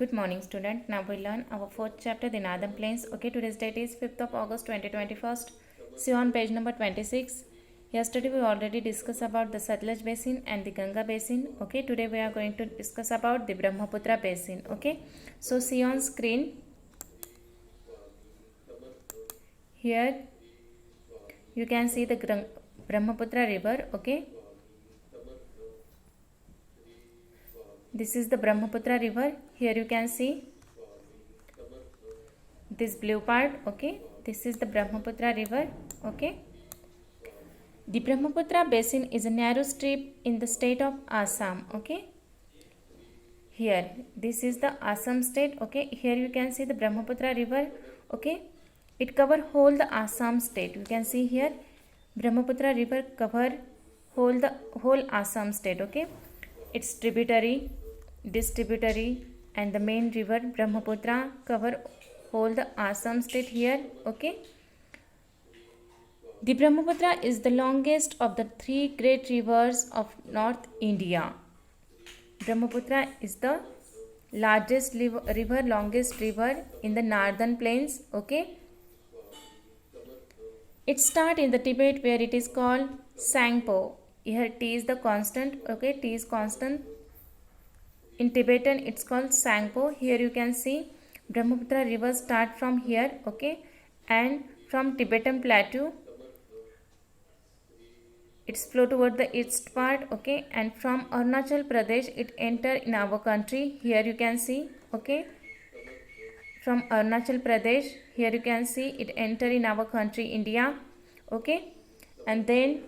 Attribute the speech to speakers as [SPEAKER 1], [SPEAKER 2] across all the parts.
[SPEAKER 1] Good morning, student. Now we learn our fourth chapter, the Northern Plains. Okay, today's date is 5th of August 2021. See on page number 26. Yesterday we already discussed about the Satluj Basin and the Ganga Basin. Okay, today we are going to discuss about the Brahmaputra Basin. Okay, so see on screen. Here you can see the Brahmaputra river. Okay, this is the Brahmaputra river. Here you can see this blue part. Okay, this is the Brahmaputra river. Okay, the Brahmaputra basin is a narrow strip in the state of Assam. Okay, here this is the Assam state. Okay, here you can see the Brahmaputra river. Okay, it cover whole the Assam state. You can see here Brahmaputra river cover whole Assam state. Okay, its tributary, distributary and the main river Brahmaputra cover whole the Assam state here. Okay, the Brahmaputra is the longest of the three great rivers of North India. Brahmaputra is the largest longest river in the northern plains. Okay, it starts in the Tibet where it is called Sangpo. Here T is the constant. Okay, T is constant. In Tibetan it's called Sangpo. Here you can see Brahmaputra river start from here. Okay, and from Tibetan plateau it's flow toward the east part. Okay, and from Arunachal Pradesh it enter in our country. Here you can see. Okay, from Arunachal Pradesh here you can see it enter in our country India. Okay, and then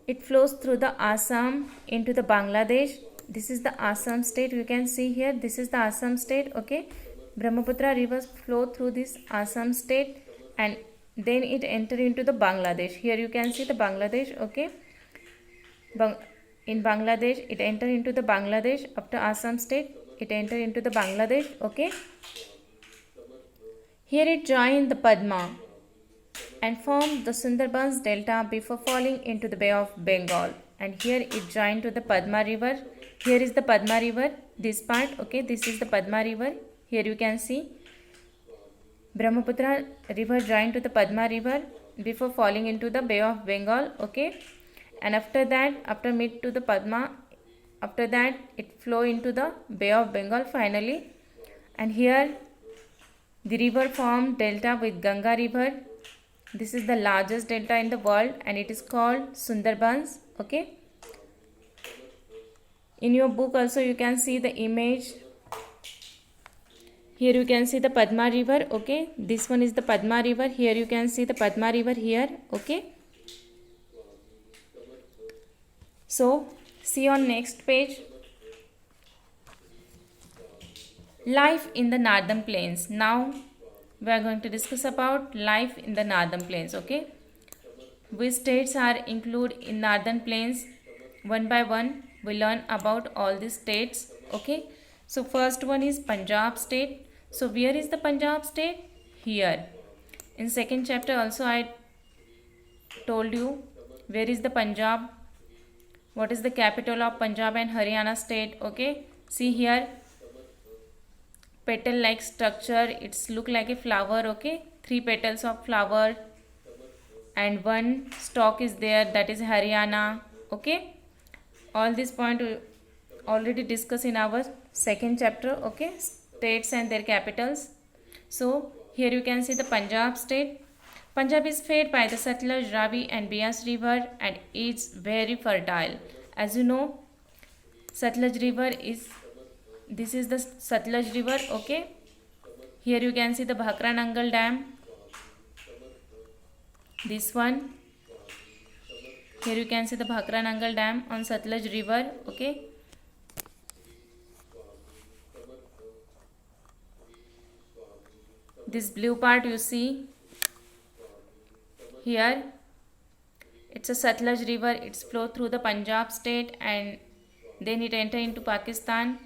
[SPEAKER 1] it flows through the Assam into the Bangladesh. This is the Assam state. You can see here this is the Assam state. Okay, Brahmaputra rivers flow through this Assam state and then it enter into the Bangladesh. Here you can see the Bangladesh. Okay, in Bangladesh it enter into the Bangladesh. After Assam state it enter into the Bangladesh. Okay, here it join the Padma and form the Sundarbans delta before falling into the Bay of Bengal, and here it join to the Padma river. Here is the Padma river, this part. Okay, this is the Padma river. Here you can see Brahmaputra river joined to the Padma river before falling into the Bay of Bengal. Okay, and after that, after meet to the Padma, after that it flow into the Bay of Bengal finally, and here the river form delta with Ganga river. This is the largest delta in the world and it is called Sundarbans. Okay, in your book also you can see the image. Here you can see the Padma river. Okay, this one is the Padma river. Here you can see the Padma river here. Okay, so see on next page, life in the northern plains. Now we are going to discuss about life in the northern plains. Okay, which states are included in northern plains? One by one we learn about all these states. Okay, so first one is Punjab state. So where is the Punjab state? Here. In second chapter also I told you where is the Punjab, what is the capital of Punjab and Haryana state. Okay, see here petal like structure, it's look like a flower. Okay, three petals of flower and one stalk is there, that is Haryana. Okay, all this point we already discussed in our second chapter. Okay, states and their capitals. So here you can see the Punjab state. Punjab is fed by the Satluj, Ravi and Beas river and is very fertile. As you know, Satluj river is, this is the Satluj river. Okay, here you can see the Bhakra Nangal dam, this one. Here you can see the Bhakra Nangal dam on Satluj river. Okay, this blue part you see here, it's a Satluj river. It's flow through the Punjab state and then it enter into Pakistan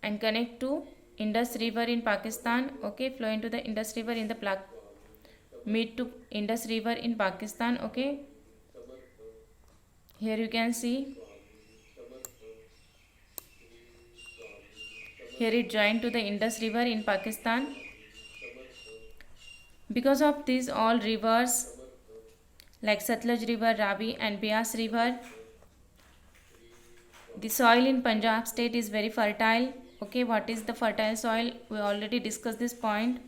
[SPEAKER 1] and connect to Indus river in Pakistan. Okay, flow into the Indus river in the meet to Indus river in Pakistan. Okay, here you can see Here it joined to the Indus River in Pakistan. Because of these all rivers like Satluj River, Ravi and Beas River, the soil in Punjab state is very fertile. Okay, what is the fertile soil? We already discussed this point.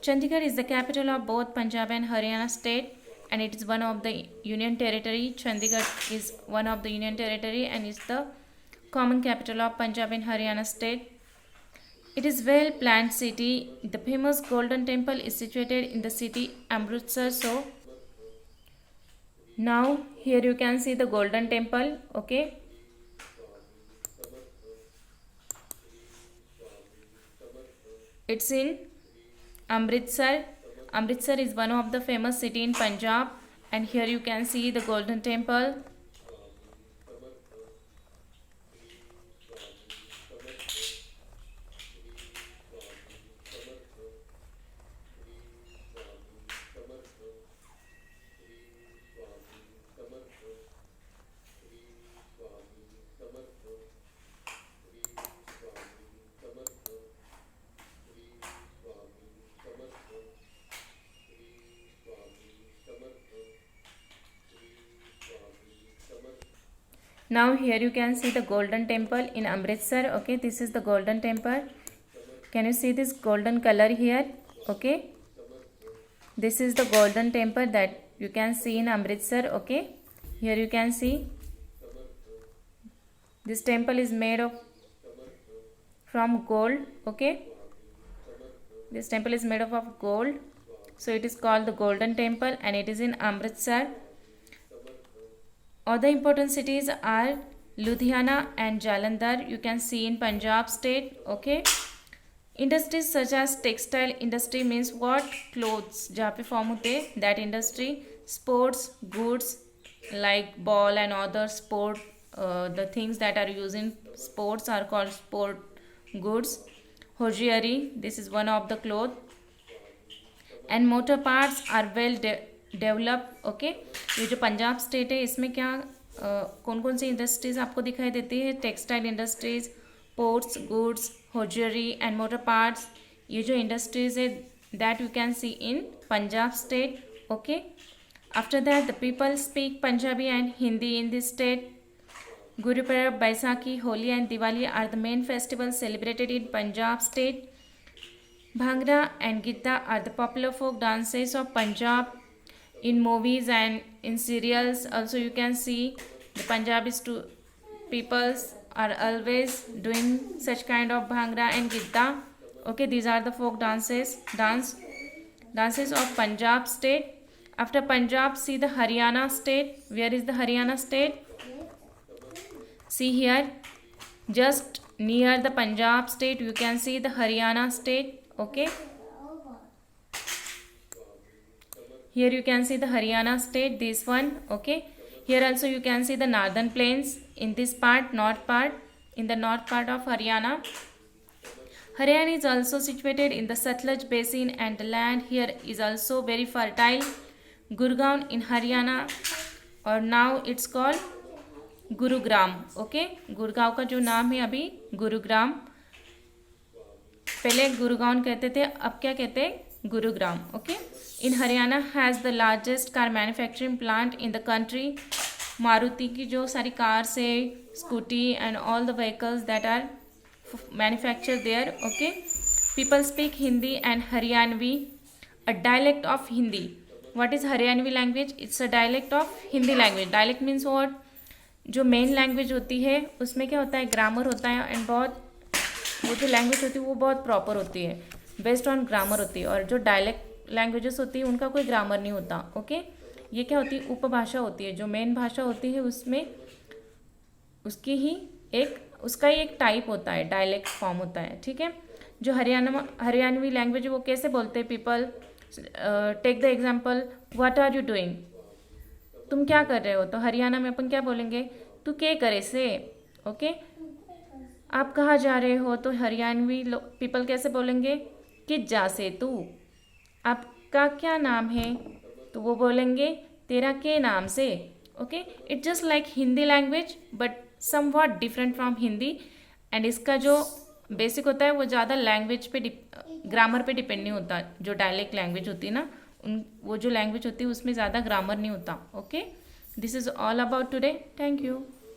[SPEAKER 1] Chandigarh is the capital of both Punjab and Haryana state, and it is one of the union territory. Chandigarh is one of the union territory and is the common capital of Punjab and Haryana state. It is well planned city. The famous Golden Temple is situated in the city Amritsar. So now here you can see the Golden Temple. Okay, it's in Amritsar. Amritsar is one of the famous city in Punjab, and here you can see the Golden Temple. Now here you can see the Golden Temple in Amritsar. Okay, this is the Golden Temple. Can you see this golden color here? Okay, this is the Golden Temple that you can see in Amritsar. Okay, here you can see this temple is made of from gold. Okay, this temple is made of gold, so it is called the Golden Temple, and it is in Amritsar. Other important cities are Ludhiana and Jalandhar. You can see in Punjab state. Okay, industries such as textile industry means what? Clothes जहाँ पे form होते हैं, that industry. Sports goods like ball and other sport the things that are used in sports are called sport goods. Hosiery, this is one of the cloth. And motor parts are well develop. Okay, ये जो Punjab state है इसमें क्या कौन कौन सी industries आपको दिखाई देती है? Textile industries, ports, goods, hosiery and motor parts. ये जो इंडस्ट्रीज है that you can see in Punjab state. Okay, after that the people speak Punjabi and Hindi in this state. Guruparab, Baisakhi, Holi and Diwali are the main festivals celebrated in Punjab state. Bhangra and Gidda are the popular folk dances of Punjab. In movies and in serials also you can see the Punjabi peoples are always doing such kind of Bhangra and Gidda. Okay, these are the folk dances of Punjab state. After Punjab, see the Haryana state. Where is the Haryana state? See here, just near the Punjab state you can see the Haryana state. Okay, here you can see the Haryana state, this one. Okay, here also you can see the northern plains in this part, north part, in the north part of Haryana. Haryana is also situated in the Satluj basin and the land here is also very fertile. Gurgaon in Haryana, or now it's called Gurugram. Okay, Gurgaon का जो नाम है अभी गुरुग्राम. पहले गुरुगांव कहते थे, अब क्या कहते हैं? Gurugram. Okay, in Haryana has the largest car manufacturing plant in the country. Maruti की जो सारी कार्स है, scooty and all the vehicles that are manufacture there. Okay, people speak Hindi and Haryanvi, a dialect of Hindi. What is Haryanvi language? It's a dialect of Hindi language. Dialect means what? जो main language होती है उसमें क्या होता है? ग्रामर होता है, एंड बहुत वो जो लैंग्वेज होती है वो बहुत प्रॉपर होती है, बेस्ड ऑन ग्रामर होती है. और जो डायलेक्ट लैंग्वेजेस होती है उनका कोई ग्रामर नहीं होता. ओके, ये क्या होती है? उपभाषा होती है. जो मेन भाषा होती है उसमें उसकी ही उसका ही एक टाइप होता है, डायलेक्ट फॉर्म होता है. ठीक है, जो हरियाणवी लैंग्वेज वो कैसे बोलते हैं? People take the example, what are you doing? तुम क्या कर रहे हो? तो हरियाणा में अपन क्या बोलेंगे? तू क्या करे से. ओके, आप कहाँ जा रहे हो? तो हरियाणवी पीपल कैसे बोलेंगे? किस जा से तू. आपका क्या नाम है? तो वो बोलेंगे तेरा के नाम से. Okay, it's just like Hindi language but somewhat different from Hindi. And इसका जो बेसिक होता है वो ज़्यादा लैंग्वेज पे ग्रामर पे डिपेंड नहीं होता। जो डायलेक्ट लैंग्वेज होती है ना, उन वो जो लैंग्वेज होती है उसमें ज़्यादा ग्रामर नहीं होता। Okay, this is all about today. Thank you.